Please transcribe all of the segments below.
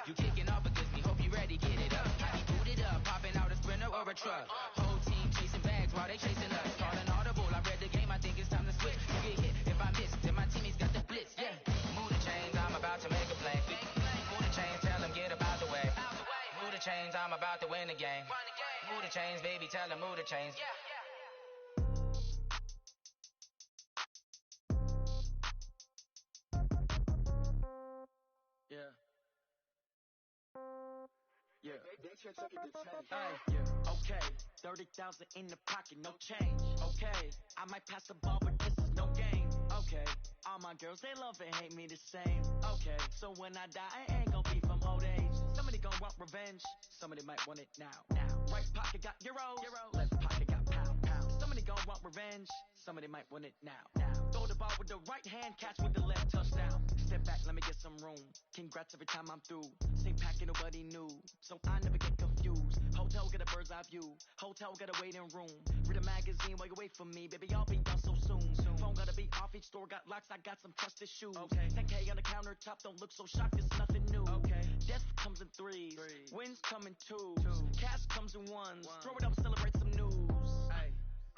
You kicking off against me, hope you ready, get it up. I be booted up, popping out a Sprinter or a truck. Whole team chasing bags while they chasing us. Call an audible, I read the game, I think it's time to switch. You get hit if I miss, then my teammates got the blitz, yeah. Move the chains, I'm about to make a play. Move the chains, tell them get up out the way. Move the chains, I'm about to win the game. Move the chains, baby, tell them move the chains. Okay, 30,000 in the pocket, no change. Okay, I might pass the ball, but this is no game. Okay, all my girls, they love and hate me the same. Okay, so when I die, I ain't gon' be from old age. Somebody gon' want revenge, somebody might want it now. Right pocket got euros, left pocket got pound. Somebody gon' want revenge, somebody might want it now. Throw the ball with the right hand, catch with the left, touchdown. Step back, let me get some room. Congrats every time I'm through. Same packet, nobody knew, so I never get confused. Hotel get a bird's eye view, hotel get a waiting room. Read a magazine while you wait for me, baby, I'll be done so soon. Phone gotta be off, each store got locks, I got some trusted shoes. 10K on the countertop, don't look so shocked, it's nothing new. Death comes in threes, wins come in twos, cash comes in ones. Throw it up, celebrate some news.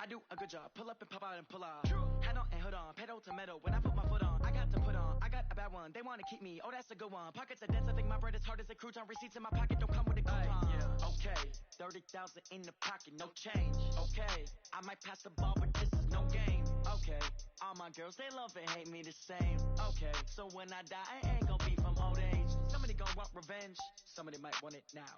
I do a good job, pull up and pop out and pull off. Hat on and hood on, pedal to metal, when I put my foot on, I got to put on, I got a bad one, they wanna keep me, oh that's a good one. Pockets are dense, I think my bread is hard as a crouton, receipts in my pocket don't come with a coupon. Okay, 30,000 in the pocket, no change. Okay, I might pass the ball, but this is no game. Okay, all my girls, they love and hate me the same. Okay, so when I die, I ain't gon' be from old age. Somebody gon' want revenge, somebody might want it now.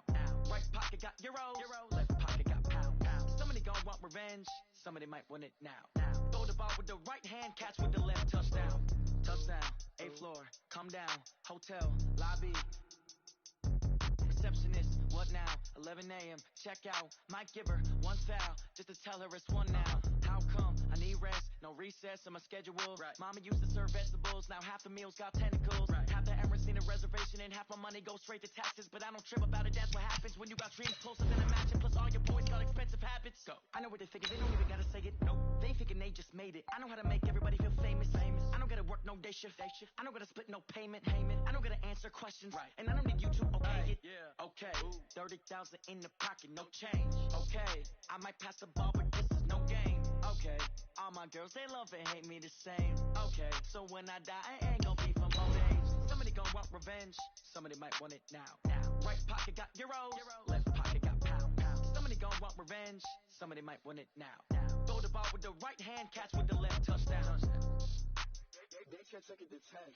Right pocket got euros, left pocket got pound. Somebody gon' want revenge, somebody might want it now. Throw the ball with the right hand, catch with the left, touchdown. Touchdown, 8th floor, come down, hotel, lobby. Receptionist, what now? 11 a.m., check out. Might give her one foul, just to tell her it's one now. How come? I need rest, no recess in my schedule. Mama used to serve vegetables, now half the meals got tentacles. Half the Emirates need a reservation and half my money goes straight to taxes. But I don't trip about it, that's what happens when you got dreams closer than a match. And plus all your boys got expensive habits. Go. I know what they're thinking, they don't even gotta say it. Nope. They thinking they just made it. I know how to make everybody feel famous. I don't gotta work no day shift. I don't gotta split no payment. I don't gotta answer questions. And I don't need you to okay it. Okay, 30,000 in the pocket, no change. Okay, I might pass the ball, but this is no game. Okay, all my girls, they love and hate me the same. Okay, so when I die, I ain't gon' be from old age. Somebody gon' want revenge, somebody might want it now. Right pocket got euros, left pocket got pound. Somebody gon' want revenge, somebody might want it now. Throw the ball with the right hand, catch with the left, touchdown. They can't take it to 10.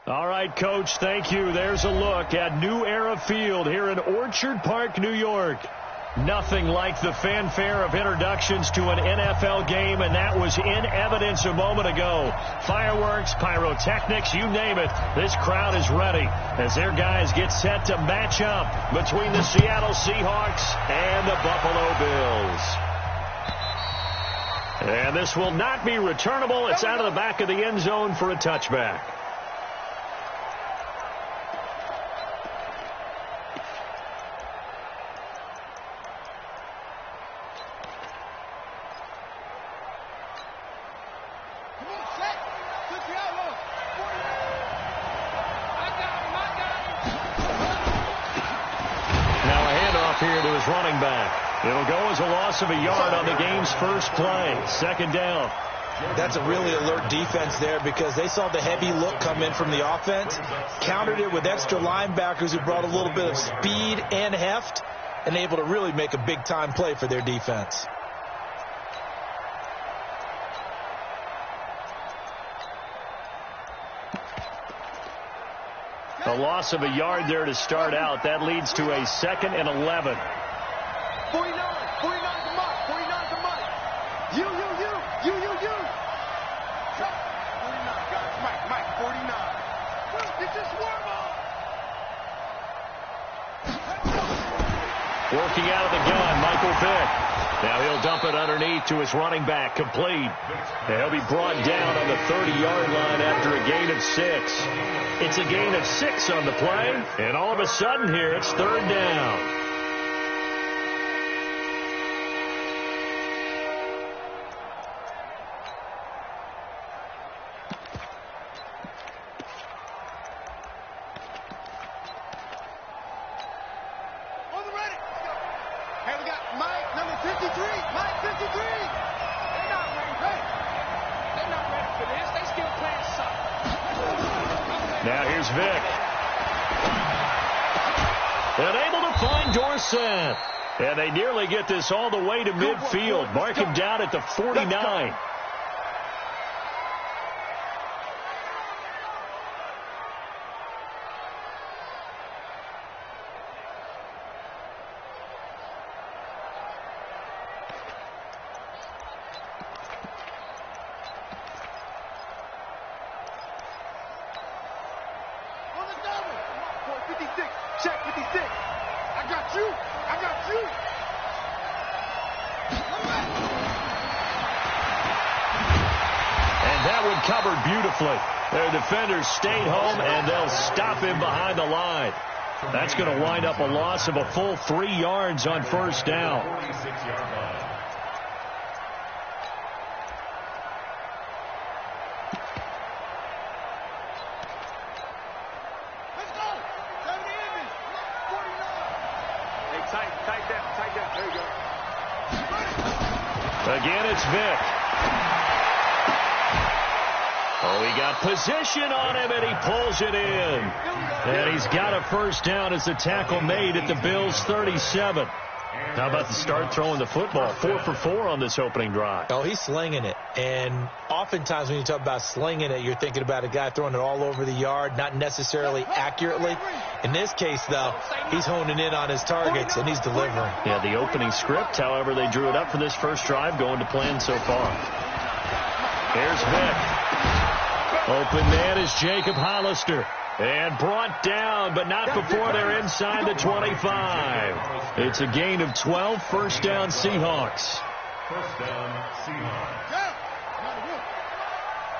All right, Coach, thank you. There's a look at New Era Field here in Orchard Park, New York. Nothing like the fanfare of introductions to an NFL game, and that was in evidence a moment ago. Fireworks, pyrotechnics, you name it. This crowd is ready as their guys get set to match up between the Seattle Seahawks and the Buffalo Bills. And this will not be returnable. It's out of the back of the end zone for a touchback. Running back. It'll go as a loss of a yard on the game's first play. Second down. That's a really alert defense there because they saw the heavy look come in from the offense, countered it with extra linebackers who brought a little bit of speed and heft, and able to really make a big-time play for their defense. A loss of a yard there to start out. That leads to a 2nd and 11. 49's the mark. 49's the mark. You. 49, guys. Mike, Working out of the gun, Michael Vick. Now he'll dump it underneath to his running back, complete. And he'll be brought down on the 30-yard line after a gain of 6. It's a gain of 6 on the play, and all of a sudden here it's third down. Now here's Vick. And able to find Dorsett. And they nearly get this all the way to midfield. Mark him down at the 49. Covered beautifully. Their defenders stayed home, and they'll stop him behind the line. That's going to wind up a loss of a full 3 yards on first down. Let's go. Time to end this. 49. Hey, tight that. There you go. Again, it's Vick. Oh, he got position on him, and he pulls it in. And he's got a first down as the tackle made at the Bills' 37. How about the start throwing the football? 4 for 4 on this opening drive. Oh, he's slinging it. And oftentimes when you talk about slinging it, you're thinking about a guy throwing it all over the yard, not necessarily accurately. In this case, though, he's honing in on his targets, and he's delivering. Yeah, the opening script, however, they drew it up for this first drive, going to plan so far. Here's Vick. Open man is Jacob Hollister. And brought down, but not before they're inside the 25. It's a gain of 12, first down Seahawks. First down Seahawks.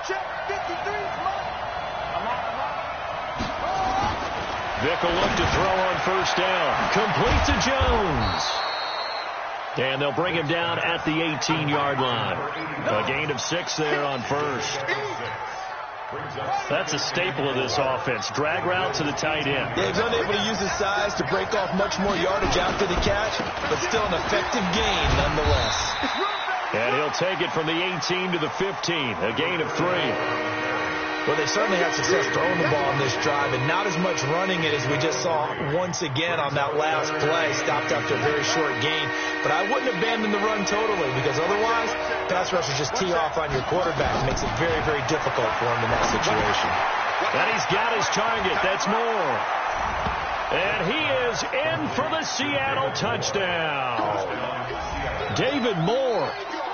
Check 53. Vick will look to throw on first down. Complete to Jones. And they'll bring him down at the 18-yard line. A gain of 6 there on first. That's a staple of this offense. Drag route to the tight end. Yeah, he's unable to use his size to break off much more yardage after the catch, but still an effective gain nonetheless. And he'll take it from the 18 to the 15. A gain of 3. Well, they certainly had success throwing the ball on this drive, and not as much running it as we just saw once again on that last play. Stopped after a very short gain. But I wouldn't abandon the run totally, because otherwise, pass rushers just tee off on your quarterback. It makes it very, very difficult for him in that situation. And he's got his target. That's Moore. And he is in for the Seattle touchdown. David Moore.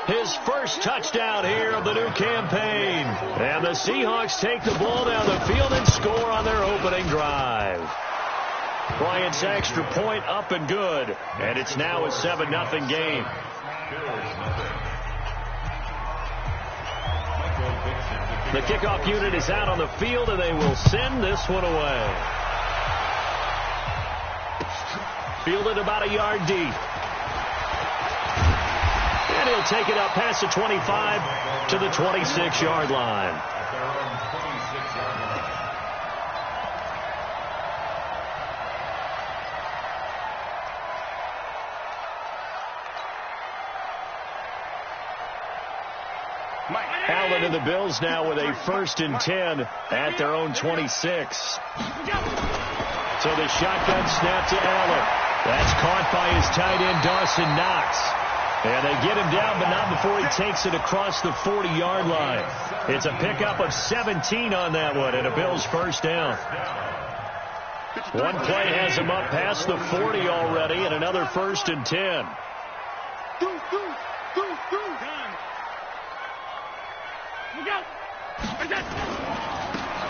His first touchdown here of the new campaign. And the Seahawks take the ball down the field and score on their opening drive. Bryant's extra point up and good. And it's now a 7-0 game. The kickoff unit is out on the field, and they will send this one away. Fielded about a yard deep. And he'll take it up past the 25 to the 26-yard line. Allen and the Bills now with a 1st and 10 at their own 26. So the shotgun snap to Allen. That's caught by his tight end, Dawson Knox. And they get him down, but not before he takes it across the 40-yard line. It's a pickup of 17 on that one, and a Bills first down. One play has him up past the 40 already, and another 1st and 10.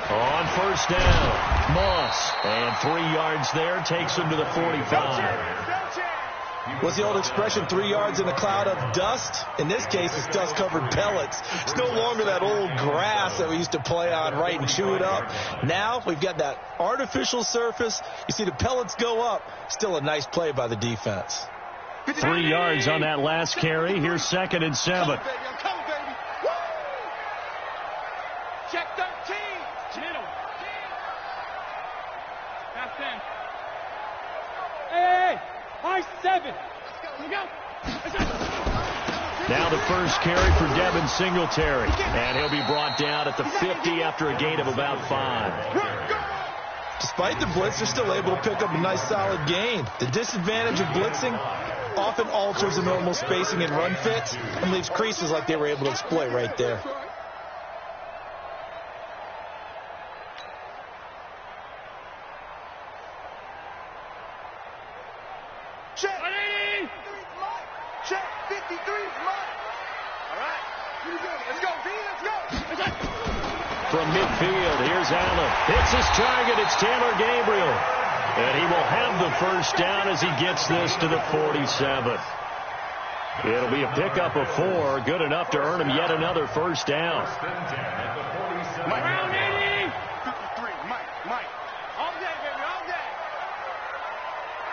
On first down, Moss. And 3 yards there takes him to the 45. What's the old expression, 3 yards in a cloud of dust? In this case, it's dust-covered pellets. It's no longer that old grass that we used to play on, right, and chew it up. Now we've got that artificial surface. You see the pellets go up. Still a nice play by the defense. 3 yards on that last carry. Here's 2nd and 7. Come, baby. Woo! Check 13. Middle. Half 10. Hey, high 7. Here we go. Now the first carry for Devin Singletary. And he'll be brought down at the 50 after a gain of about 5. Despite the blitz, they're still able to pick up a nice solid gain. The disadvantage of blitzing often alters the normal spacing and run fits and leaves creases like they were able to exploit right there. Check. 180. Check. 53 is mine. All right. Here we go. Let's go, D. Let's go. From midfield, here's Allen. Hits his target. It's Taylor Gabriel. And he will have the first down as he gets this to the 47. It'll be a pickup of 4. Good enough to earn him yet another first down. Mike. Round 80. 53. Mike. All day, baby. All day.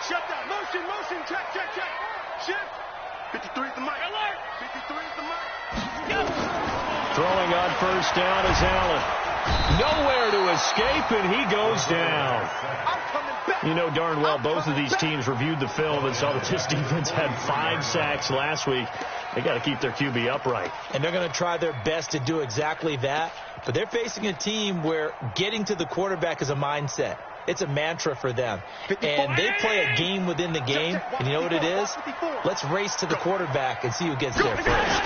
Shut down. Motion. Check. Shift. 53 is the Mike. Alert. 53 is the Mike. Go. Throwing on first down is Allen. Nowhere to escape, and he goes down. I'm coming back. You know darn well both of these teams reviewed the film and saw that this defense had 5 sacks last week. They got to keep their QB upright. And they're going to try their best to do exactly that. But they're facing a team where getting to the quarterback is a mindset. It's a mantra for them. And they play a game within the game. And you know what it is? Let's race to the quarterback and see who gets there first.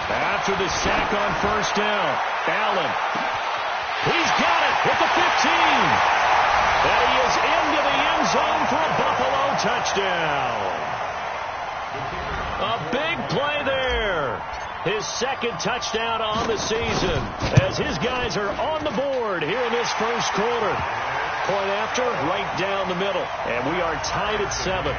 After the sack on first down, Allen. He's got it at the 15. And he is into the end zone for a Buffalo touchdown. A big play there. His 2nd touchdown on the season as his guys are on the board here in this first quarter. Point after, right down the middle. And we are tied at 7.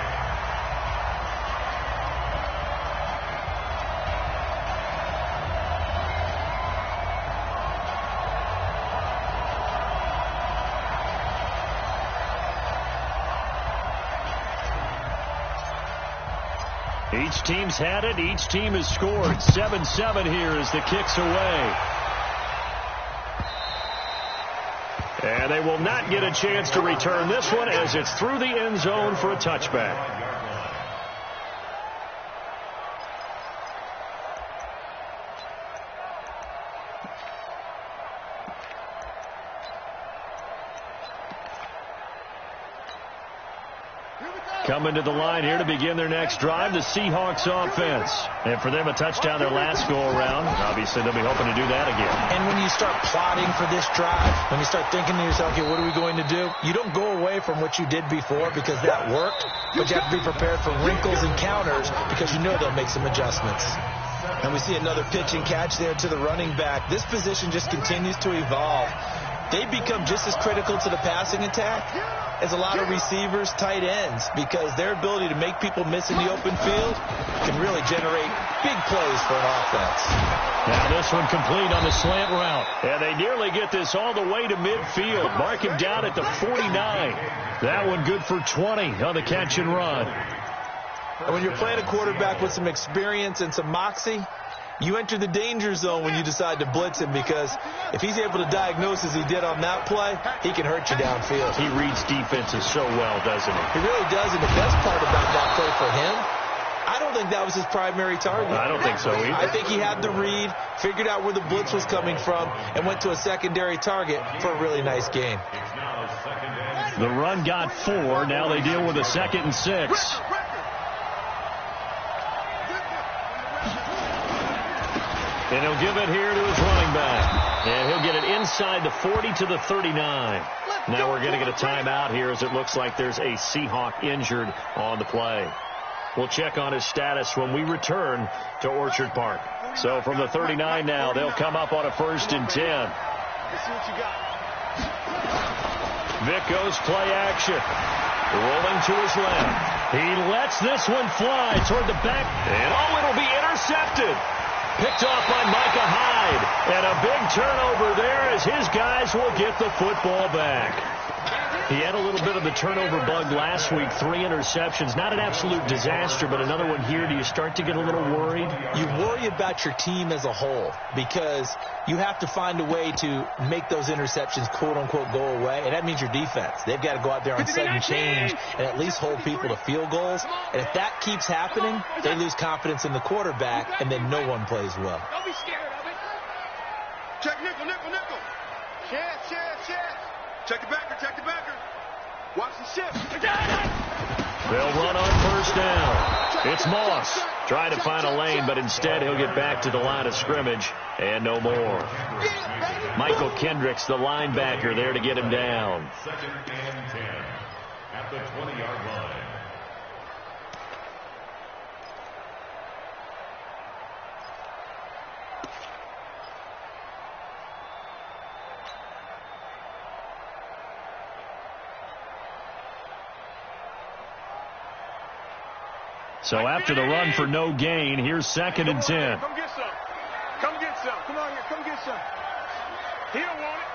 Each team's had it. Each team has scored. 7-7 here as the kick's away. And they will not get a chance to return this one as it's through the end zone for a touchback. Coming to the line here to begin their next drive, the Seahawks offense. And for them, a touchdown their last go-around. Obviously, they'll be hoping to do that again. And when you start plotting for this drive, when you start thinking to yourself, okay, what are we going to do? You don't go away from what you did before because that worked, but you have to be prepared for wrinkles and counters because you know they'll make some adjustments. And we see another pitch and catch there to the running back. This position just continues to evolve. They become just as critical to the passing attack as a lot of receivers, tight ends, because their ability to make people miss in the open field can really generate big plays for an offense. Now this one complete on the slant route. And they nearly get this all the way to midfield. Mark him down at the 49. That one good for 20 on the catch and run. And when you're playing a quarterback with some experience and some moxie, you enter the danger zone when you decide to blitz him, because if he's able to diagnose as he did on that play, he can hurt you downfield. He reads defenses so well, doesn't he? He really does, and the best part about that play for him, I don't think that was his primary target. I don't think so either. I think he had the read, figured out where the blitz was coming from, and went to a secondary target for a really nice gain. The run got 4. Now they deal with a 2nd and 6. And he'll give it here to his running back. And he'll get it inside the 40 to the 39. Now we're going to get a timeout here as it looks like there's a Seahawk injured on the play. We'll check on his status when we return to Orchard Park. So from the 39 now, they'll come up on a 1st and 10. Let's see what you got. Vic goes play action. Rolling to his left. He lets this one fly toward the back. And, it'll be intercepted. Picked off by Micah Hyde. And a big turnover there as his guys will get the football back. He had a little bit of the turnover bug last week, 3 interceptions. Not an absolute disaster, but another one here. Do you start to get a little worried? You worry about your team as a whole because you have to find a way to make those interceptions, quote-unquote, go away, and that means your defense. They've got to go out there on sudden change and at least hold people to field goals. And if that keeps happening, they lose confidence in the quarterback, and then no one plays well. Don't be scared of it. Check nickel, nickel, nickel. Share. Check the backer. Watch the shift. They'll run on first down. It's Moss trying to find a lane, but instead he'll get back to the line of scrimmage and no more. Michael Kendricks, the linebacker, there to get him down. 2nd and 10 at the 20-yard line. So after the run for no gain, here's 2nd and 10. Come get some. Come get some. Come on here. Come get some. He don't want it.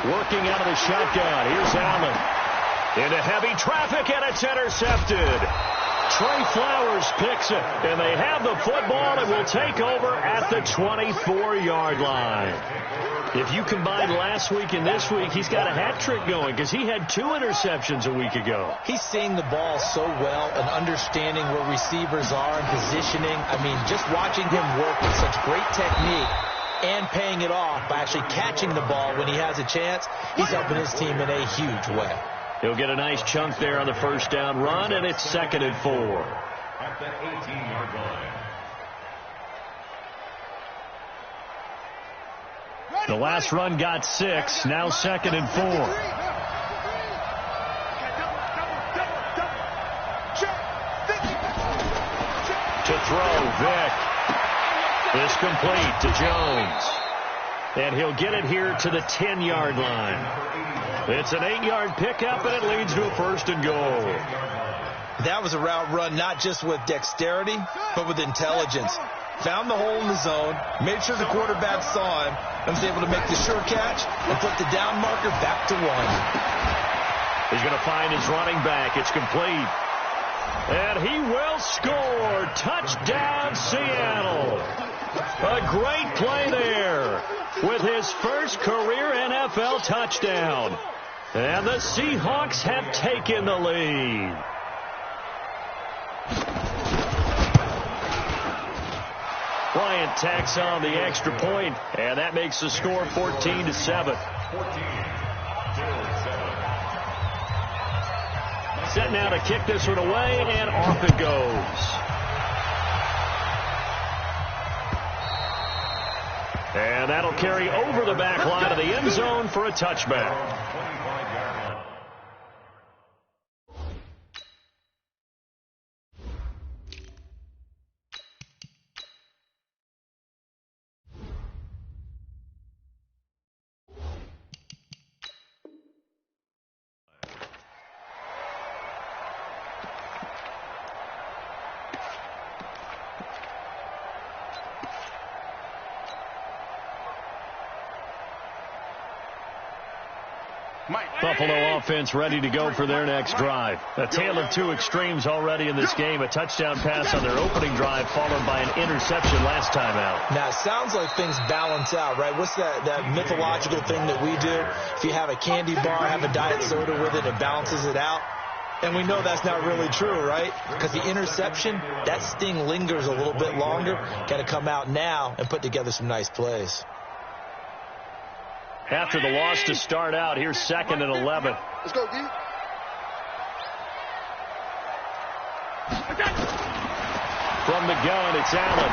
Working out of the shotgun. Here's Allen. Into heavy traffic, and it's intercepted. Trey Flowers picks it, and they have the football and will take over at the 24-yard line. If you combine last week and this week, he's got a hat trick going because he had 2 interceptions a week ago. He's seeing the ball so well and understanding where receivers are and positioning. I mean, just watching him work with such great technique and paying it off by actually catching the ball when he has a chance, he's helping his team in a huge way. He'll get a nice chunk there on the first down run, and it's 2nd and 4. At the 18-yard line. The last run got 6, now 2nd and 4. To throw, Vic. Is complete to Jones. And he'll get it here to the 10-yard line. It's an 8-yard pickup, and it leads to a 1st and goal. That was a route run not just with dexterity, but with intelligence. Found the hole in the zone, made sure the quarterback saw him, and was able to make the sure catch and put the down marker back to 1. He's going to find his running back. It's complete. And he will score. Touchdown, Seattle. A great play there with his first career NFL touchdown. And the Seahawks have taken the lead. Bryant tacks on the extra point, and that makes the score 14-7. Set now to kick this one away, and off it goes. And that'll carry over the back line of the end zone for a touchback. Buffalo offense ready to go for their next drive. A tale of 2 extremes already in this game. A touchdown pass on their opening drive followed by an interception last time out. Now, it sounds like things balance out, right? What's that mythological thing that we do? If you have a candy bar, have a diet soda with it, it balances it out. And we know that's not really true, right? Because the interception, that sting lingers a little bit longer. Got to come out now and put together some nice plays. After the loss to start out, here's 2nd and 11. Let's go, D. From the gun, it's Allen.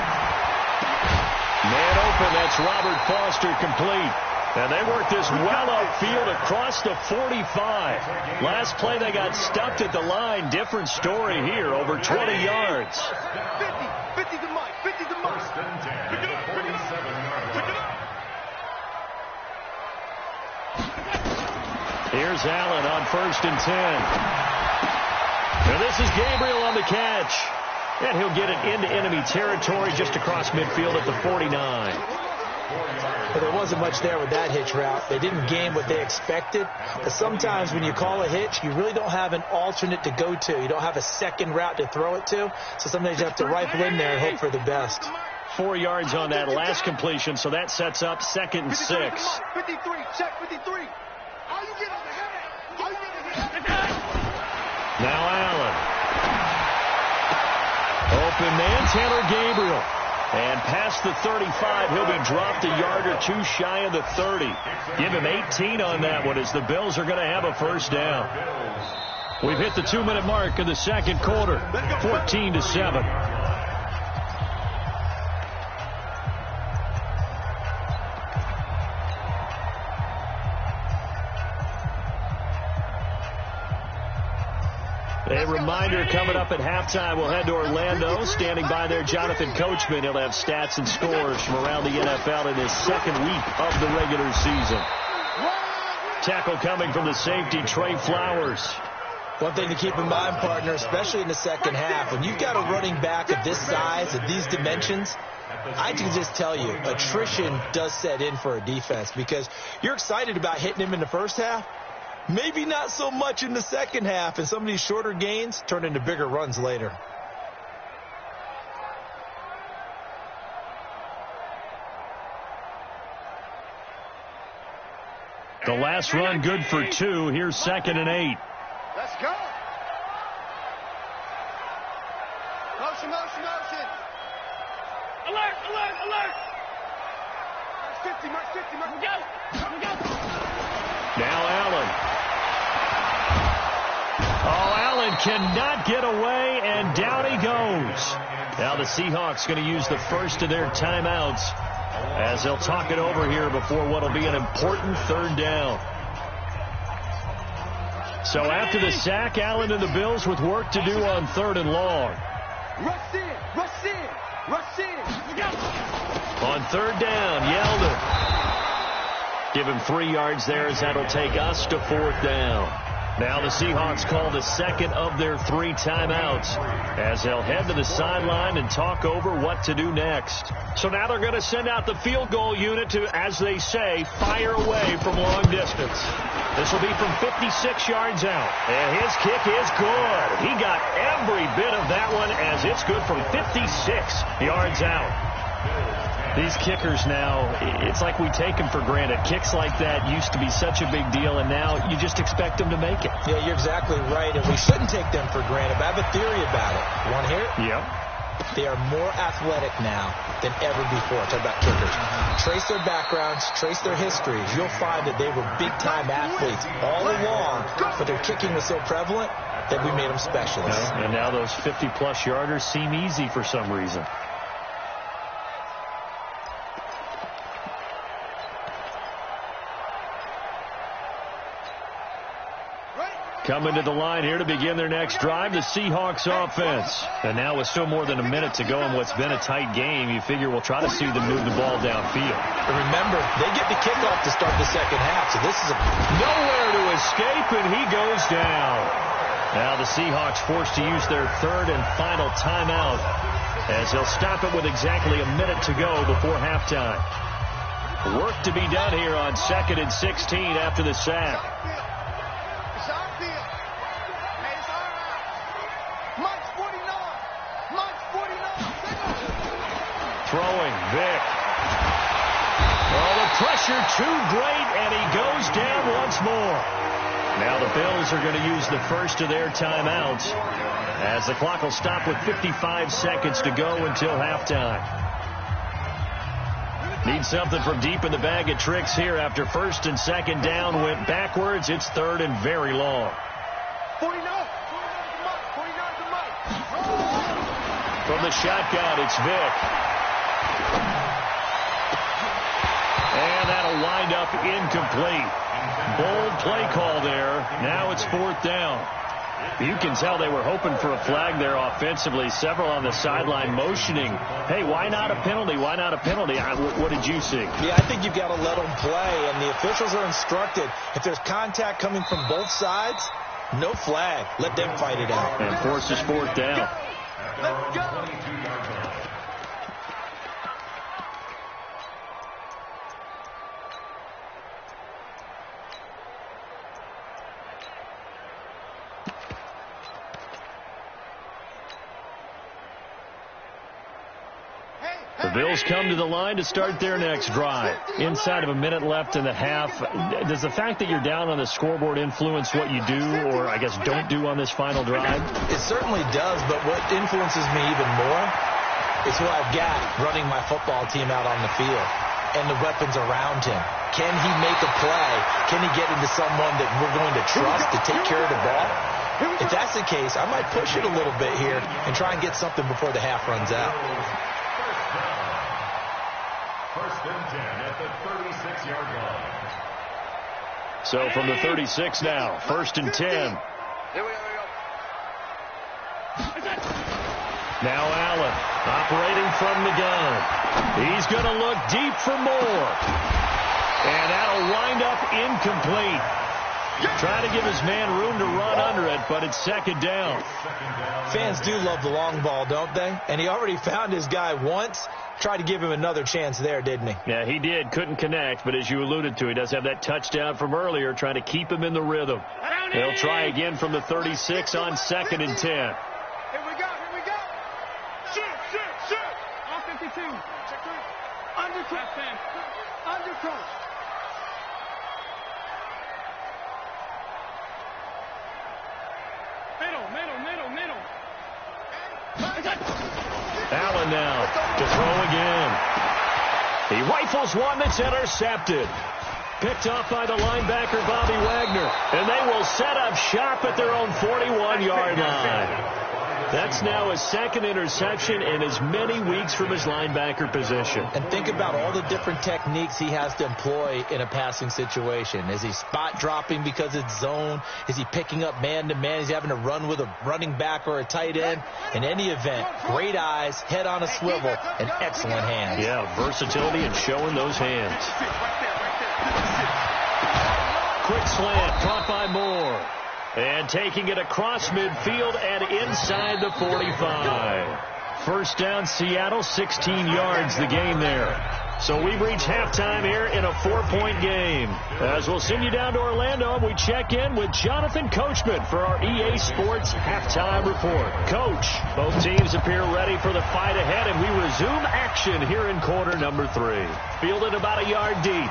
Man open, that's Robert Foster, complete. And they worked this well upfield across the 45. Last play, they got stuffed at the line. Different story here, over 20 yards. 50 to Mike, 50 to Mike. Here's Allen on 1st and 10. And this is Gabriel on the catch. And he'll get it into enemy territory just across midfield at the 49. Well, there wasn't much there with that hitch route. They didn't gain what they expected. But sometimes when you call a hitch, you really don't have an alternate to go to. You don't have a second route to throw it to. So sometimes you have to rifle in there and hope for the best. 4 yards on that last completion, so that sets up 2nd and 6. 53, check 53. How you get on the head? How you get on the head? Now Allen. Open man, Taylor Gabriel. And past the 35, he'll be dropped a yard or two shy of the 30. Give him 18 on that one as the Bills are going to have a first down. We've hit the 2-minute mark of the second quarter, 14-7. A reminder coming up at halftime, we'll head to Orlando. Standing by there, Jonathan Coachman. He'll have stats and scores from around the NFL in his second week of the regular season. Tackle coming from the safety, Trey Flowers. One thing to keep in mind, partner, especially in the second half, when you've got a running back of this size, of these dimensions, I can just tell you, attrition does set in for a defense because you're excited about hitting him in the first half. Maybe not so much in the second half, and some of these shorter gains turn into bigger runs later. The last run good for 2. Here's 2nd and 8. Let's go. Motion, motion, motion. Alert, alert, alert. Mark 50, mark 50, mark. We go. Now Allen. Oh, Allen cannot get away, and down he goes. Now the Seahawks going to use the first of their timeouts as they'll talk it over here before what will be an important 3rd down. So after the sack, Allen and the Bills with work to do on 3rd and long. Rush in, rush in, rush in. We go. On 3rd down, Yeldon. Give him 3 yards there as that'll take us to 4th down. Now the Seahawks call the second of their 3 timeouts as they'll head to the sideline and talk over what to do next. So now they're going to send out the field goal unit to, as they say, fire away from long distance. This will be from 56 yards out. And his kick is good. He got every bit of that one as it's good from 56 yards out. These kickers now, it's like we take them for granted. Kicks like that used to be such a big deal, and now you just expect them to make it. Yeah, you're exactly right, and we shouldn't take them for granted. But I have a theory about it. You want to hear it? Yep. They are more athletic now than ever before. Talk about kickers. Trace their backgrounds, trace their histories. You'll find that they were big-time athletes all along, but their kicking was so prevalent that we made them specialists. And now those 50-plus yarders seem easy for some reason. Coming to the line here to begin their next drive, the Seahawks offense. And now with still more than a minute to go in what's been a tight game, you figure we'll try to see them move the ball downfield. And remember, they get the kickoff to start the second half, so this is nowhere to escape, and he goes down. Now the Seahawks forced to use their 3rd and final timeout as they'll stop it with exactly a minute to go before halftime. Work to be done here on 2nd and 16 after the sack. Throwing, Vick. Oh, the pressure too great, and he goes down once more. Now the Bills are going to use the first of their timeouts as the clock will stop with 55 seconds to go until halftime. Need something from deep in the bag of tricks here after 1st and 2nd down went backwards. It's 3rd and very long. 49. From the shotgun, it's Vick. And that'll wind up incomplete. Bold play call there. Now it's 4th down. You can tell they were hoping for a flag there offensively. Several on the sideline motioning, hey, why not a penalty? Why not a penalty? What did you see? Yeah, I think you've got to let them play, and the officials are instructed, if there's contact coming from both sides, no flag. Let them fight it out. And forces fourth down. Let's go. The Bills come to the line to start their next drive. Inside of a minute left in the half, does the fact that you're down on the scoreboard influence what you do, or I guess don't do on this final drive? It certainly does, but what influences me even more is who I've got running my football team out on the field and the weapons around him. Can he make a play? Can he get into someone that we're going to trust to take care of the ball? If that's the case, I might push it a little bit here and try and get something before the half runs out. First and 10 at the 36-yard line. So from the 36 now, first and 10. Here we go. Now Allen operating from the gun. He's going to look deep for more. And that'll wind up incomplete. Trying to give his man room to run under it, but it's second down. Fans do love the long ball, don't they? And he already found his guy once. Tried to give him another chance there, didn't he? Yeah, he did. Couldn't connect, but as you alluded to, he does have that touchdown from earlier, trying to keep him in the rhythm. They'll try again from the 36 on second and 10. Here we go. Shoot. On 52. Undercoach. Middle. Allen now to throw again. He rifles one that's intercepted. Picked off by the linebacker, Bobby Wagner. And they will set up shop at their own 41-yard line. That's now his second interception in as many weeks from his linebacker position. And think about all the different techniques he has to employ in a passing situation. Is he spot dropping because it's zone? Is he picking up man-to-man? Is he having to run with a running back or a tight end? In any event, great eyes, head on a swivel, and excellent hands. Yeah, versatility and showing those hands. Quick slant, caught by Moore. And taking it across midfield and inside the 45. First down, Seattle, 16 yards the game there. So we've reached halftime here in a 4-point game. As we'll send you down to Orlando, we check in with Jonathan Coachman for our EA Sports Halftime Report. Coach, both teams appear ready for the fight ahead, and we resume action here in quarter number 3. Fielded about a yard deep.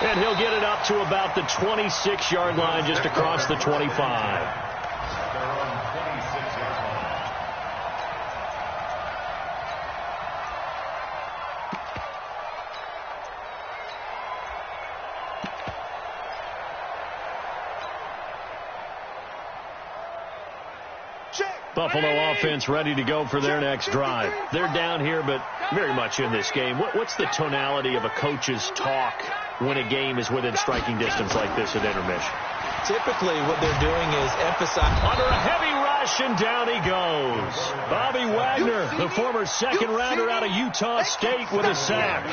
And he'll get it up to about the 26-yard line, just across the 25. Buffalo offense ready to go for their next drive. They're down here, but very much in this game. What's the tonality of a coach's talk when a game is within striking distance like this at intermission? Typically, what they're doing is emphasize. Under a heavy rush, and down he goes. Bobby Wagner, the former second-rounder out of Utah State, with a sack.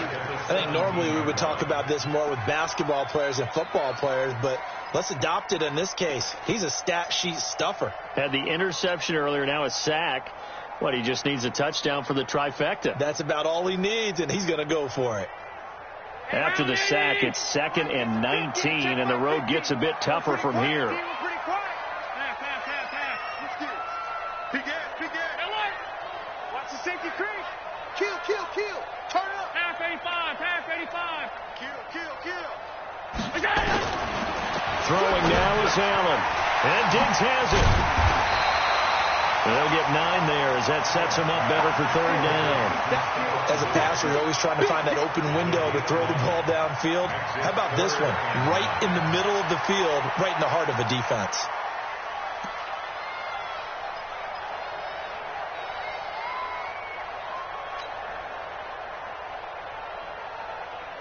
I think normally we would talk about this more with basketball players and football players, but let's adopt it in this case. He's a stat sheet stuffer. Had the interception earlier, now a sack. What, he just needs a touchdown for the trifecta. That's about all he needs, and he's going to go for it. After the sack, it's 2nd and 19, and the road gets a bit tougher from here. Pass. Big air. Watch the safety creep. Kill. Turn up. Half 85. Kill. Throwing now is Allen. And Diggs has it. They'll get 9 there as that sets him up better for third down. As a passer, you're always trying to find that open window to throw the ball downfield. How about this one? Right in the middle of the field, right in the heart of a defense.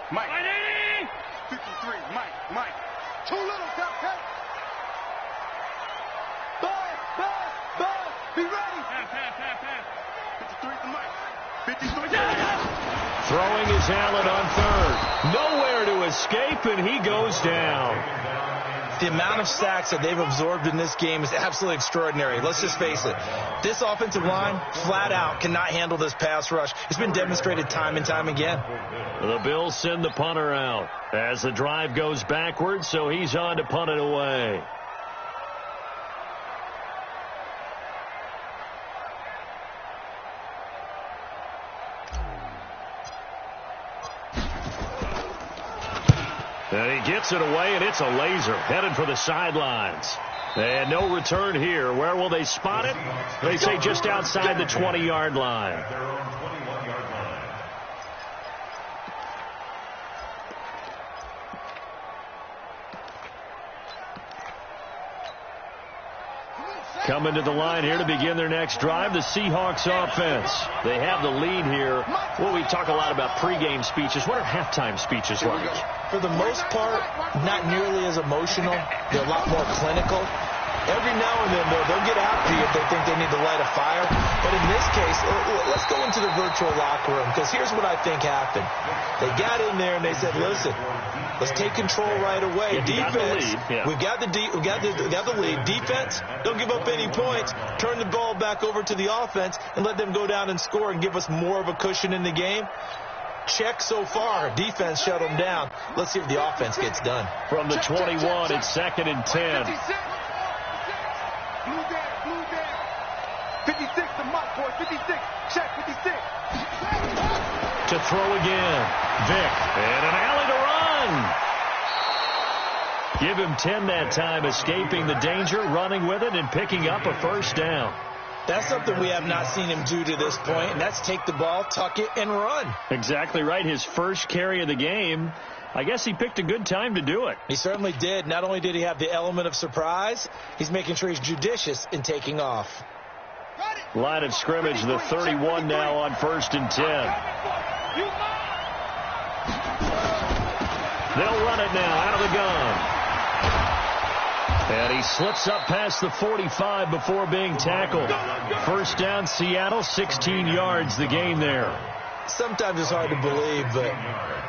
Mike. 53, Mike. Too little, Top Cut. Throwing is Allen on third. Nowhere to escape, and he goes down. The amount of sacks that they've absorbed in this game is absolutely extraordinary. Let's just face it. This offensive line, flat out, cannot handle this pass rush. It's been demonstrated time and time again. The Bills send the punter out as the drive goes backwards, so he's on to punt it away. And he gets it away, and it's a laser headed for the sidelines. And no return here. Where will they spot it? They say just outside the 20-yard line. Coming to the line here to begin their next drive, the Seahawks offense. They have the lead here. Well, we talk a lot about pregame speeches. What are halftime speeches like? For the most part, not nearly as emotional. They're a lot more clinical. Every now and then, though, they'll get after you if they think they need to light a fire. But in this case, let's go into the virtual locker room, because here's what I think happened. They got in there and they said, listen, let's take control right away. Defense, we've got the lead. Defense, don't give up any points. Turn the ball back over to the offense and let them go down and score and give us more of a cushion in the game. Check so far. Defense shut them down. Let's see if the offense gets done. From the 21, it's 2nd and 10. Blue down. 56 to Mike, boy. 56. Check, 56. To throw again. Vick. And an alley to run. Give him 10 that time, escaping the danger, running with it, and picking up a first down. That's something we have not seen him do to this point, and that's take the ball, tuck it, and run. Exactly right. His first carry of the game. I guess he picked a good time to do it. He certainly did. Not only did he have the element of surprise, he's making sure he's judicious in taking off. Line of scrimmage, the 31 now on 1st and 10. They'll run it now out of the gun. And he slips up past the 45 before being tackled. First down, Seattle, 16 yards the gain there. Sometimes it's hard to believe, but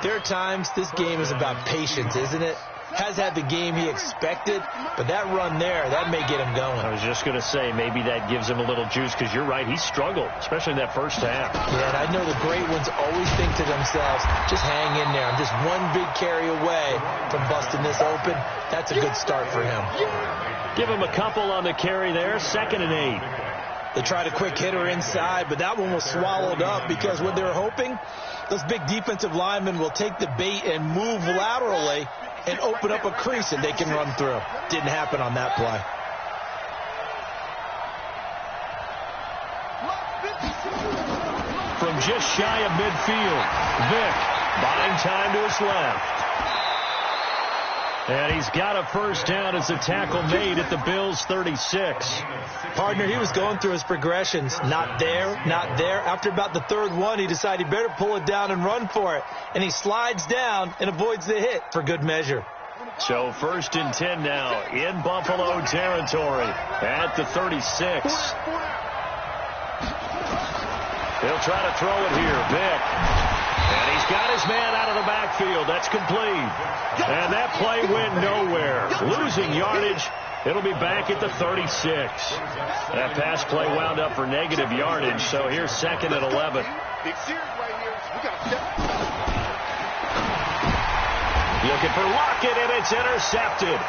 there are times this game is about patience, isn't it? Has had the game he expected, but that run there, that may get him going. I was just going to say, maybe that gives him a little juice, because you're right, he struggled, especially in that first half. Yeah, and I know the great ones always think to themselves, just hang in there. I'm just one big carry away from busting this open. That's a good start for him. Give him a couple on the carry there, 2nd and 8. They tried a quick hitter inside, but that one was swallowed up because what they were hoping, those big defensive linemen will take the bait and move laterally and open up a crease that they can run through. Didn't happen on that play. From just shy of midfield, Vick buying time to his left. And he's got a first down as the tackle made at the Bills' 36. Partner, he was going through his progressions. Not there, not there. After about the 3rd one, he decided he better pull it down and run for it. And he slides down and avoids the hit for good measure. So 1st and 10 now in Buffalo territory at the 36. He'll try to throw it here. Vick. And he's got his man out of the backfield. That's complete. And that play went nowhere. Losing yardage. It'll be back at the 36. That pass play wound up for negative yardage. So here's 2nd and 11. Looking for Lockett, and it's intercepted.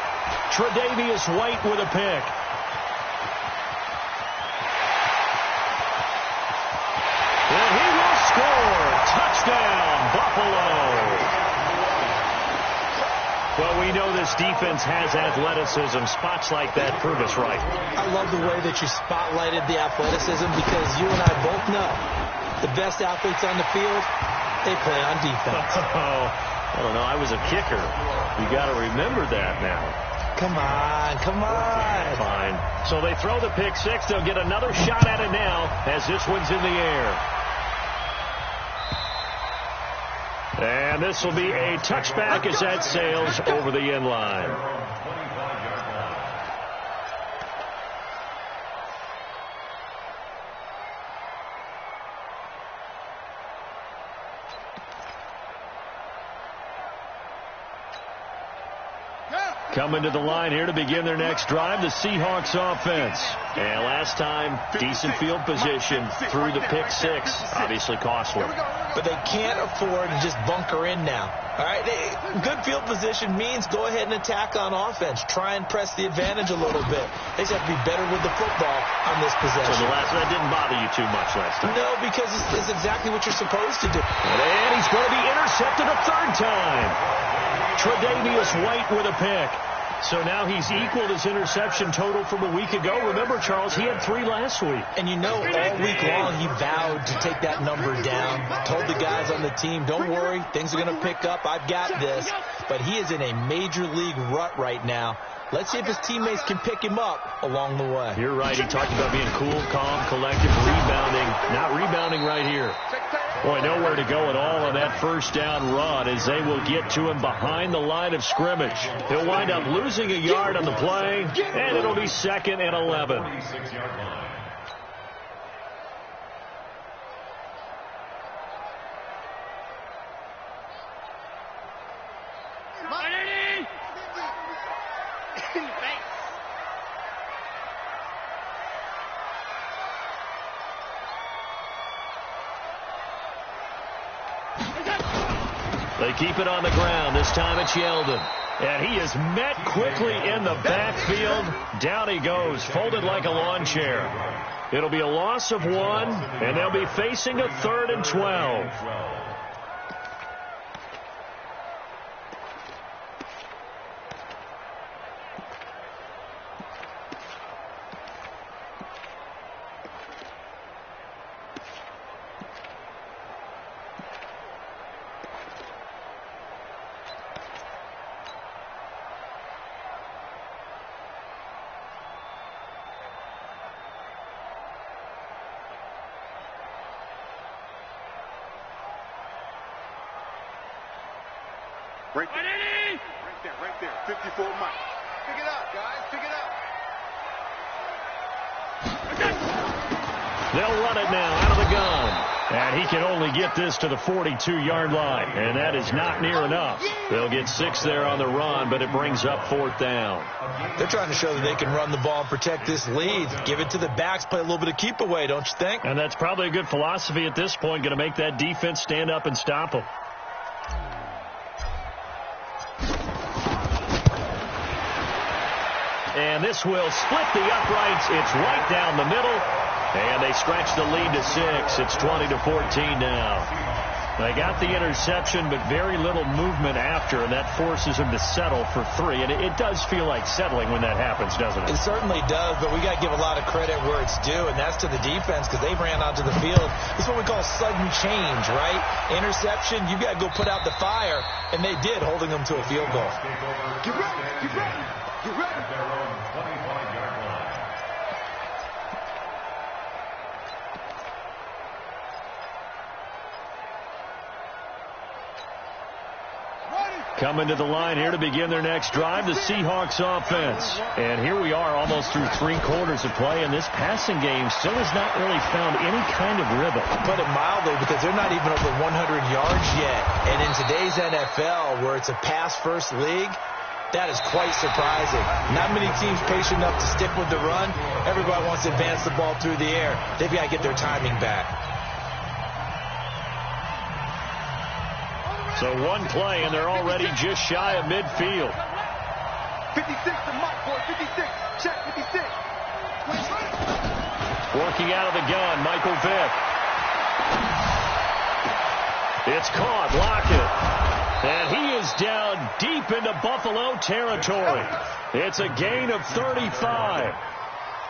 Tre'Davious White with a pick. And he will score. Touchdown, Buffalo. Well, we know this defense has athleticism. Spots like that prove us right. I love the way that you spotlighted the athleticism, because you and I both know the best athletes on the field, they play on defense. I don't know. I was a kicker. You got to remember that now. Come on, come on. Fine. So they throw the pick six. They'll get another shot at it now as this one's in the air. And this will be a touchback as that sails over the end line. Coming to the line here to begin their next drive, the Seahawks offense. And last time, decent field position through the pick six. Obviously costly. But they can't afford to just bunker in now. All right, good field position means go ahead and attack on offense. Try and press the advantage a little bit. They just have to be better with the football on this possession. So that didn't bother you too much last time? No, because it's exactly what you're supposed to do. And he's going to be intercepted a third time. Tre'Davious White with a pick. So now he's equaled his interception total from a week ago. Remember, Charles, he had 3 last week. And you know, all week long he vowed to take that number down. Told the guys on the team, don't worry, things are going to pick up. I've got this. But he is in a major league rut right now. Let's see if his teammates can pick him up along the way. You're right. He talked about being cool, calm, collective, rebounding. Not rebounding right here. Boy, nowhere to go at all on that first down run as they will get to him behind the line of scrimmage. He'll wind up losing a yard on the play, and it'll be 2nd and 11. 46-yard line. They keep it on the ground. This time it's Yeldon. And he is met quickly in the backfield. Down he goes, folded like a lawn chair. It'll be a loss of 1, and they'll be facing a 3rd and 12. Right there. 54 Mike. Pick it up, guys. Pick it up. They'll run it now out of the gun. And he can only get this to the 42-yard line. And that is not near enough. They'll get 6 there on the run, but it brings up 4th down. They're trying to show that they can run the ball and protect this lead. Give it to the backs, play a little bit of keep away, don't you think? And that's probably a good philosophy at this point, going to make that defense stand up and stop them. And this will split the uprights. It's right down the middle. And they stretch the lead to 6. It's 20-14 now. They got the interception, but very little movement after, and that forces them to settle for 3. And it does feel like settling when that happens, doesn't it? It certainly does, but we got to give a lot of credit where it's due, and that's to the defense because they ran onto the field. This is what we call sudden change, right? Interception, you got to go put out the fire, and they did, holding them to a field goal. Get ready. Get ready. Get ready. Their own 25-yard line. Coming to the line here to begin their next drive, the Seahawks offense. And here we are almost through 3 quarters of play, and this passing game still has not really found any kind of rhythm. Put it mildly, because they're not even over 100 yards yet. And in today's NFL, where it's a pass-first league, that is quite surprising. Not many teams patient enough to stick with the run. Everybody wants to advance the ball through the air. They've got to get their timing back. So 1 play, and they're already just shy of midfield. 56 to Mike, boy. 56. Check 56. Working out of the gun, Michael Vick. It's caught. Lockett. And he is down deep into Buffalo territory. It's a gain of 35.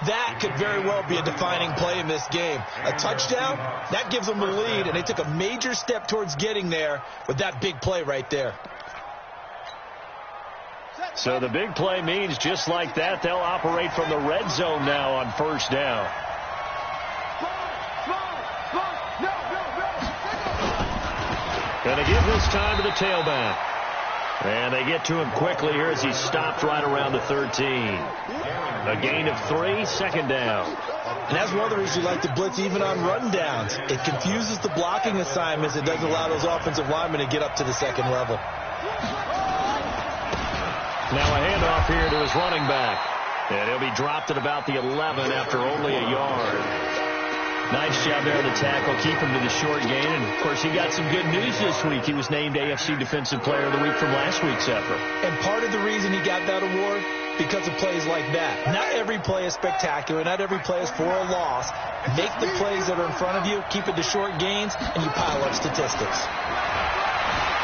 That could very well be a defining play in this game. A touchdown, that gives them the lead, and they took a major step towards getting there with that big play right there. So the big play means just like that, they'll operate from the red zone now on first down. Going to give this time to the tailback. And they get to him quickly here as he's stopped right around the 13. A gain of 3, 2nd down. And that's one of the reasons you like to blitz even on rundowns. It confuses the blocking assignments. It doesn't allow those offensive linemen to get up to the second level. Now a handoff here to his running back. And he'll be dropped at about the 11 after only a yard. Nice job there on the tackle. Keep him to the short gain. And, of course, he got some good news this week. He was named AFC Defensive Player of the Week from last week's effort. And part of the reason he got that award, because of plays like that. Not every play is spectacular. Not every play is for a loss. Make the plays that are in front of you, keep it to short gains, and you pile up statistics.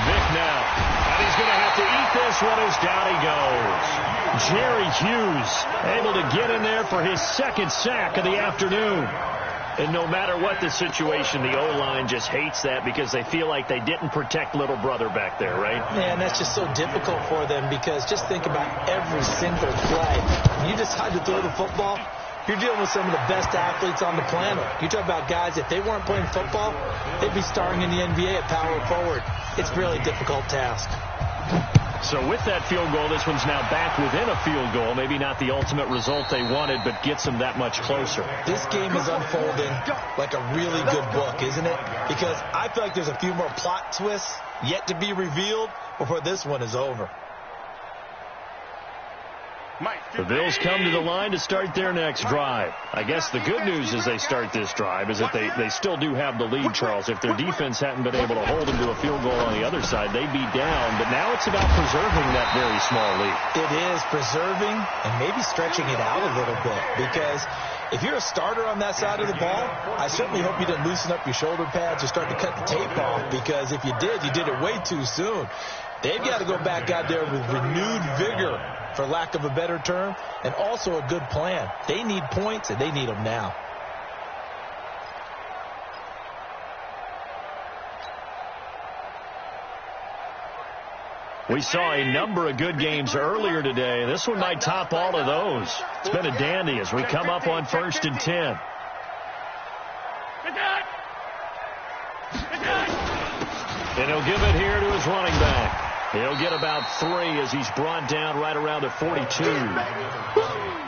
Vic now. And he's going to have to eat this one as down he goes. Jerry Hughes able to get in there for his second sack of the afternoon. And no matter what the situation, the O-line just hates that because they feel like they didn't protect little brother back there, right? Man, that's just so difficult for them because just think about every single play. When you decide to throw the football, you're dealing with some of the best athletes on the planet. You talk about guys, if they weren't playing football, they'd be starring in the NBA at power forward. It's a really difficult task. So with that field goal, this one's now back within a field goal. Maybe not the ultimate result they wanted, but gets them that much closer. This game is unfolding like a really good book, isn't it? Because I feel like there's a few more plot twists yet to be revealed before this one is over. The Bills come to the line to start their next drive. I guess the good news as they start this drive is that they still do have the lead, Charles. If their defense hadn't been able to hold them to a field goal on the other side, they'd be down. But now it's about preserving that very small lead. It is preserving and maybe stretching it out a little bit. Because if you're a starter on that side of the ball, I certainly hope you didn't loosen up your shoulder pads or start to cut the tape off. Because if you did it way too soon. They've got to go back out there with renewed vigor, for lack of a better term, and also a good plan. They need points, and they need them now. We saw a number of good games earlier today. This one might top all of those. It's been a dandy as we come up on 1st and 10. And he'll give it here to his running back. He'll get about 3 as he's brought down right around the 42.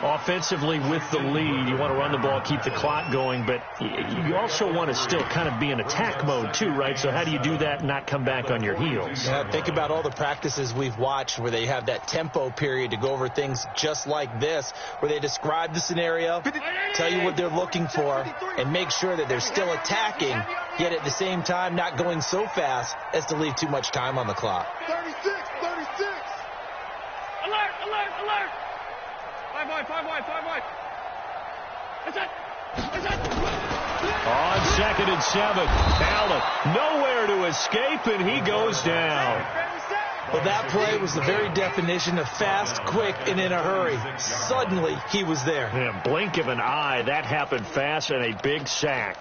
Offensively with the lead, you want to run the ball, keep the clock going, but you also want to still kind of be in attack mode too, right? So how do you do that and not come back on your heels? Yeah, think about all the practices we've watched where they have that tempo period to go over things just like this, where they describe the scenario, tell you what they're looking for, and make sure that they're still attacking, yet at the same time not going so fast as to leave too much time on the clock. 36. Alert. 5 wide. That's it. On 2nd and 7, Allen nowhere to escape, and he goes down. Well, that play was the very definition of fast, quick, and in a hurry. Suddenly, he was there. In a blink of an eye, that happened fast, and a big sack.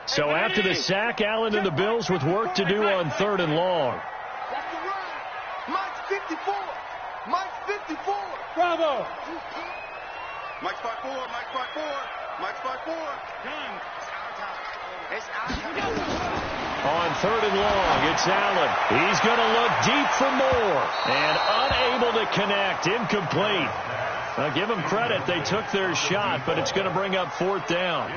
So after the sack, Allen and the Bills with work to do on 3rd and long. That's the run. Mike's 54. Bravo. Mike's 5-4. Mike's 5-4. Done. It's our time. On 3rd and long, it's Allen. He's going to look deep for more. And unable to connect. Incomplete. Now, give them credit. They took their shot, but it's going to bring up 4th down.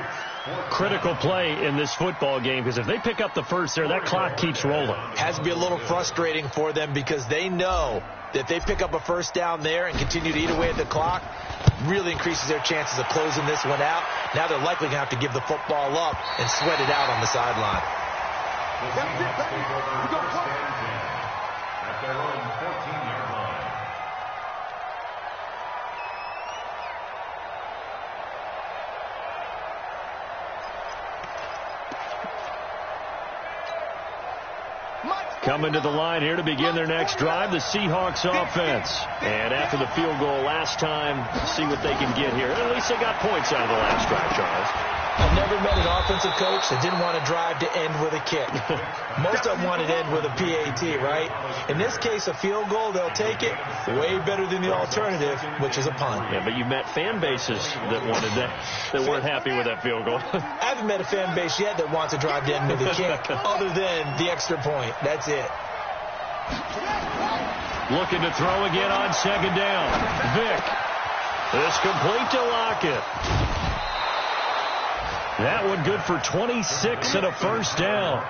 Critical play in this football game, because if they pick up the first there, that clock keeps rolling. Has to be a little frustrating for them because they know that if they pick up a first down there and continue to eat away at the clock, really increases their chances of closing this one out. Now they're likely going to have to give the football up and sweat it out on the sideline. At their own 14-yard line. Coming to the line here to begin their next drive, the Seahawks offense. And after the field goal last time, see what they can get here. At least they got points out of the last drive, Charles. I've never met an offensive coach that didn't want to drive to end with a kick. Most of them wanted to end with a PAT, right? In this case, a field goal, they'll take it. Way better than the alternative, which is a punt. Yeah, but you met fan bases that wanted that, that weren't happy with that field goal. I haven't met a fan base yet that wants to drive to end with a kick, other than the extra point. That's it. Looking to throw again on second down. Vick. It's complete to Lockett. That one good for 26 and a first down.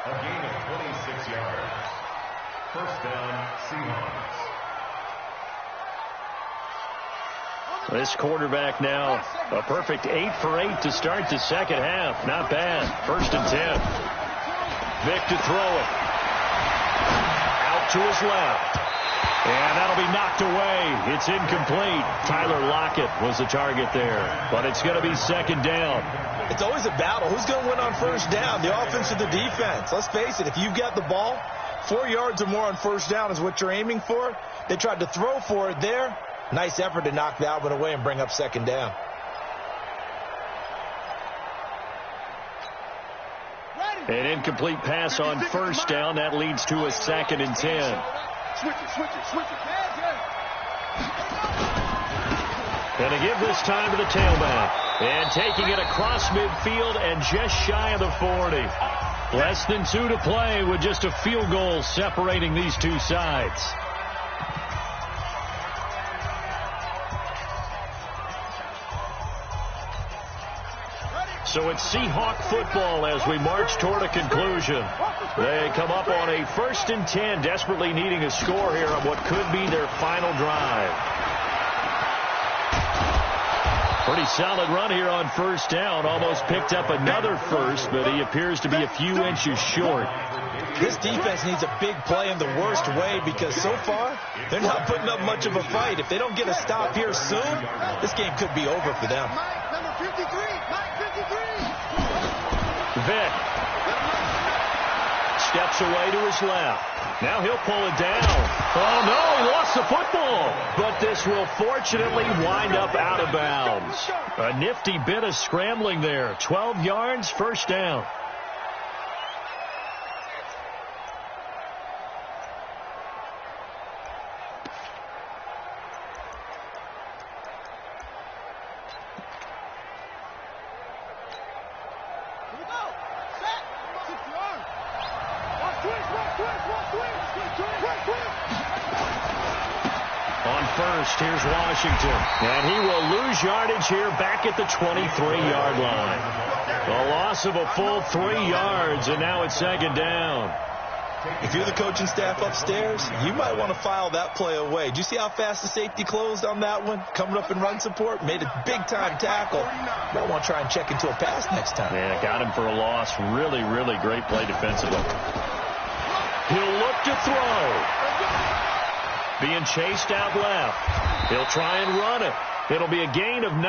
A gain of 26 yards. First down, Seahawks. This quarterback now, a perfect 8 for 8 to start the second half. Not bad. First and 10. Vick to throw it. Out to his left. And that'll be knocked away. It's incomplete. Tyler Lockett was the target there. But it's going to be second down. It's always a battle. Who's going to win on first down? The offense or the defense? Let's face it, if you've got the ball, 4 yards or more on first down is what you're aiming for. They tried to throw for it there. Nice effort to knock that one away and bring up second down. An incomplete pass on first down. That leads to a second and 10. Switch it. Going to give this time to the tailback. And taking it across midfield and just shy of the 40. Less than 2 to play with just a field goal separating these two sides. So it's Seahawk football as we march toward a conclusion. They come up on a first and 10, desperately needing a score here on what could be their final drive. Pretty solid run here on first down. Almost picked up another first, but he appears to be a few inches short. This defense needs a big play in the worst way because so far they're not putting up much of a fight. If they don't get a stop here soon, this game could be over for them. Number 53. Vick steps away to his left. Now he'll pull it down. Oh, no, he lost the football. But this will fortunately wind up out of bounds. A nifty bit of scrambling there. 12 yards, first down. Here's Washington, and he will lose yardage here back at the 23-yard line. A loss of a full 3 yards, and now it's second down. If you're the coaching staff upstairs, you might want to file that play away. Do you see how fast the safety closed on that one? Coming up in run support, made a big-time tackle. Might want to try and check into a pass next time. Yeah, got him for a loss. Really, really great play defensively. He'll look to throw. Being chased out left. He'll try and run it. It'll be a gain of 9,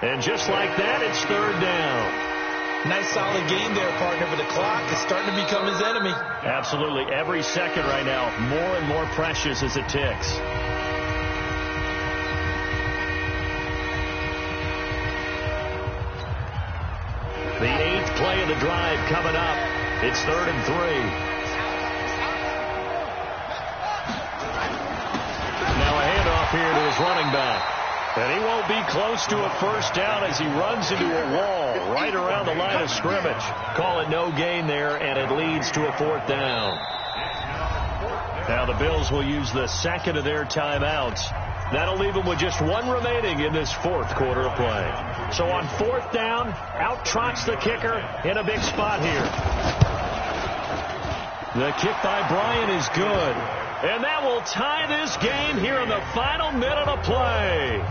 and just like that, it's third down. Nice solid game there, partner, but the clock is starting to become his enemy. Absolutely. Every second right now, more and more precious as it ticks. The 8th play of the drive coming up. It's third and 3. Here to his running back. And he won't be close to a first down as he runs into a wall right around the line of scrimmage. Call it no gain there, and it leads to a fourth down. Now the Bills will use the second of their timeouts. That'll leave them with just 1 remaining in this fourth quarter of play. So on fourth down, out trots the kicker in a big spot here. The kick by Bryant is good. And that will tie this game here in the final minute of play.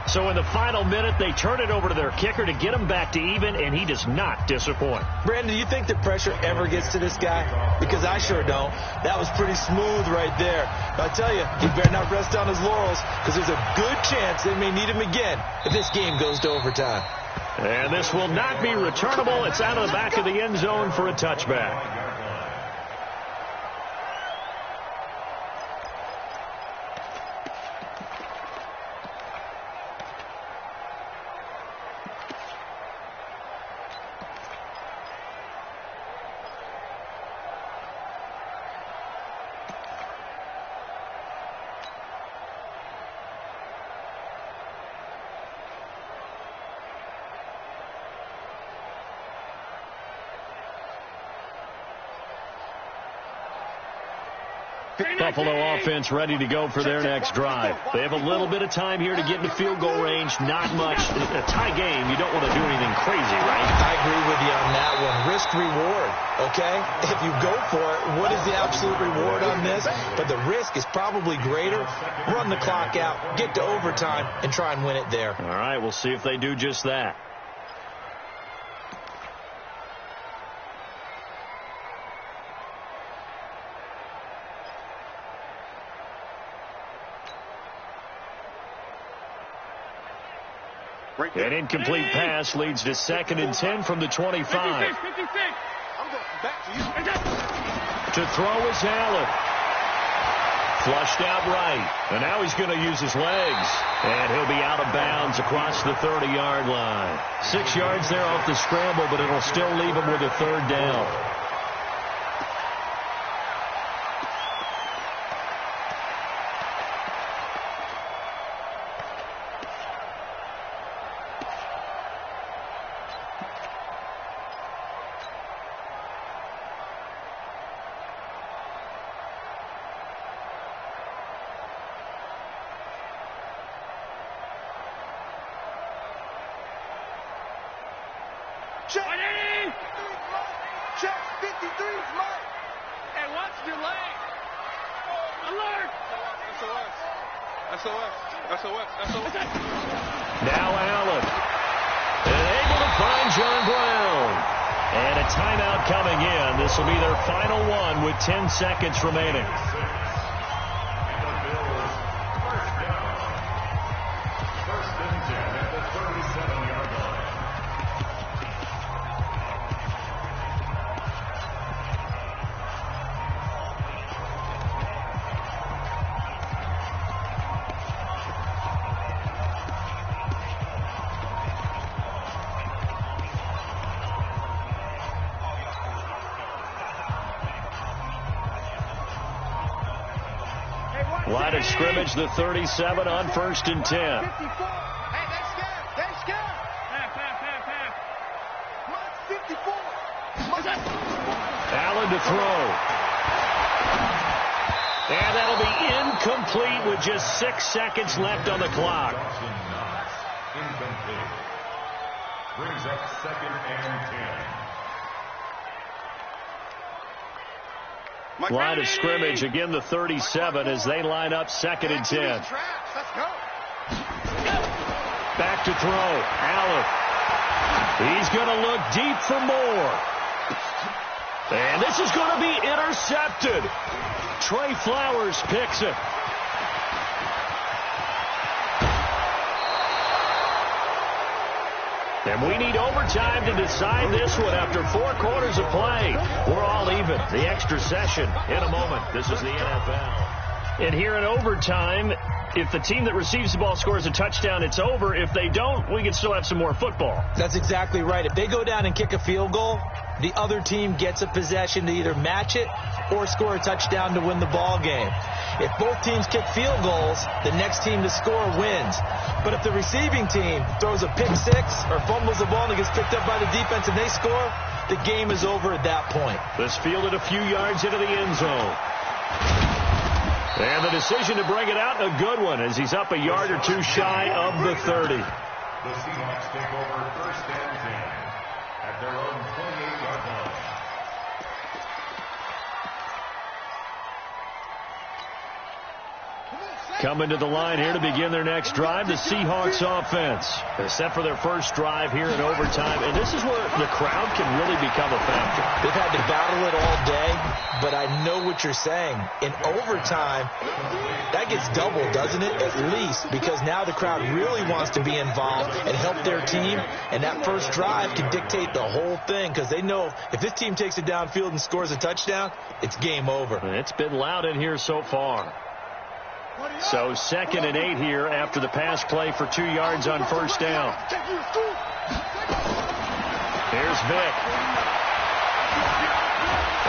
So in the final minute, they turn it over to their kicker to get him back to even, and he does not disappoint. Brandon, do you think the pressure ever gets to this guy? Because I sure don't. That was pretty smooth right there. But I tell you, he better not rest on his laurels because there's a good chance they may need him again if this game goes to overtime. And this will not be returnable. It's out of the back of the end zone for a touchback. Buffalo offense ready to go for their next drive. They have a little bit of time here to get into field goal range. Not much. A tie game, you don't want to do anything crazy, right? I agree with you on that one. Risk-reward, okay? If you go for it, what is the absolute reward on this? But the risk is probably greater. Run the clock out, get to overtime, and try and win it there. All right, we'll see if they do just that. An incomplete pass leads to 2nd and 10 from the 25. 56. I'm going back to you. To throw is Allen. Flushed out right. And now he's going to use his legs. And he'll be out of bounds across the 30-yard line. 6 yards there off the scramble, but it'll still leave him with a 3rd down. Check 53's Mike. Hey, watch your leg. Alert. SOS. Now Allen. And able to find John Brown. And a timeout coming in. This will be their final one with 10 seconds remaining. Line of scrimmage, the 37 on 1st and 10. Hey, they scared. Half. Mike 54. Allen to throw. And that'll be incomplete with just 6 seconds left on the clock. Incomplete. Brings up 2nd and 10. Line of scrimmage, again the 37 as they line up 2nd and 10. Let's go. Back to throw. Allen. He's going to look deep for more. And this is going to be intercepted. Trey Flowers picks it. And we need overtime to decide this one after 4 quarters of play. We're all even. The extra session in a moment. This is the NFL. And here in overtime, if the team that receives the ball scores a touchdown, it's over. If they don't, we can still have some more football. That's exactly right. If they go down and kick a field goal, the other team gets a possession to either match it or score a touchdown to win the ball game. If both teams kick field goals, the next team to score wins. But if the receiving team throws a pick 6 or fumbles the ball and it gets picked up by the defense and they score, the game is over at that point. This fielded a few yards into the end zone. And the decision to bring it out, a good one, as he's up a yard or two shy of the 30. The Seahawks take over 1st and 10 at their own 28-yard line. Coming to the line here to begin their next drive, the Seahawks offense. They're set for their first drive here in overtime, and this is where the crowd can really become a factor. They've had to battle it all day, but I know what you're saying. In overtime, that gets doubled, doesn't it? At least, because now the crowd really wants to be involved and help their team, and that first drive can dictate the whole thing, because they know if this team takes it downfield and scores a touchdown, it's game over. And it's been loud in here so far. So 2nd and 8 here after the pass play for 2 yards on 1st down. Here's Vick.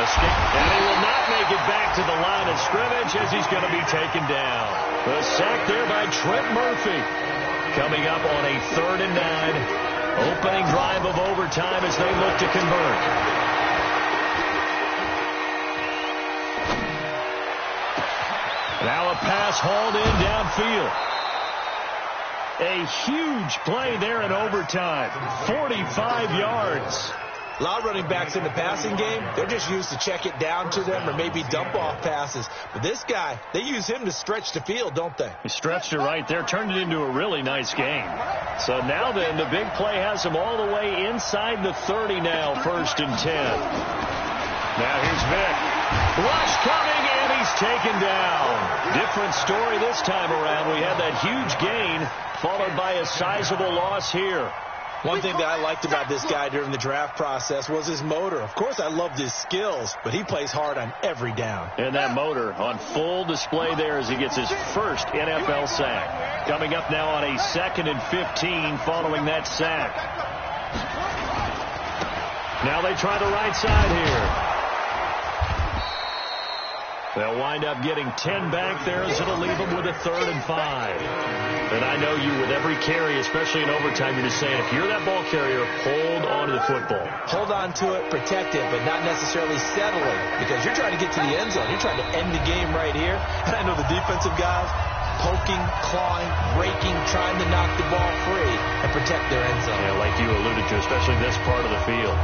And he will not make it back to the line of scrimmage as he's going to be taken down. The sack there by Trent Murphy. Coming up on a 3rd and 9. Opening drive of overtime as they look to convert. A pass hauled in downfield. A huge play there in overtime. 45 yards. A lot of running backs in the passing game, they're just used to check it down to them or maybe dump off passes. But this guy, they use him to stretch the field, don't they? He stretched it right there, turned it into a really nice game. So now then, the big play has him all the way inside the 30 now, 1st and 10. Now here's Vick. Rush coming, and he's taken down. Different story this time around. We had that huge gain, followed by a sizable loss here. One thing that I liked about this guy during the draft process was his motor. Of course, I loved his skills, but he plays hard on every down. And that motor on full display there as he gets his first NFL sack. Coming up now on a 2nd and 15 following that sack. Now they try the right side here. They'll wind up getting 10 back there as it'll leave them with a 3rd and 5. And I know you, with every carry, especially in overtime, you're just saying, if you're that ball carrier, hold on to the football. Hold on to it, protect it, but not necessarily settle it, because you're trying to get to the end zone. You're trying to end the game right here. And I know the defensive guys poking, clawing, raking, trying to knock the ball free and protect their end zone. Yeah, like you alluded to, especially this part of the field.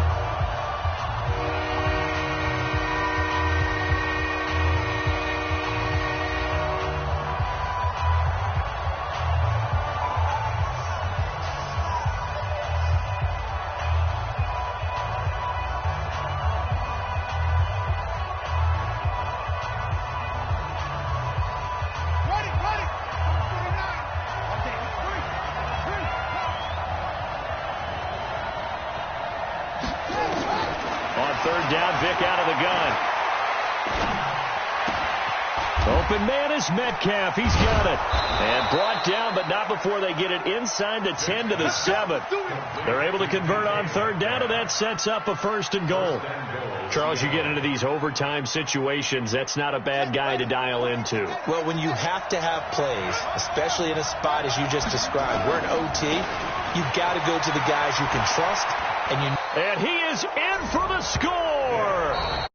Open man is Metcalf. He's got it. And brought down, but not before they get it inside the 10 to the 7. They're able to convert on 3rd down, and that sets up a 1st and goal. Charles, you get into these overtime situations, that's not a bad guy to dial into. Well, when you have to have plays, especially in a spot as you just described, we're in OT, you've got to go to the guys you can trust. And he is in for the score.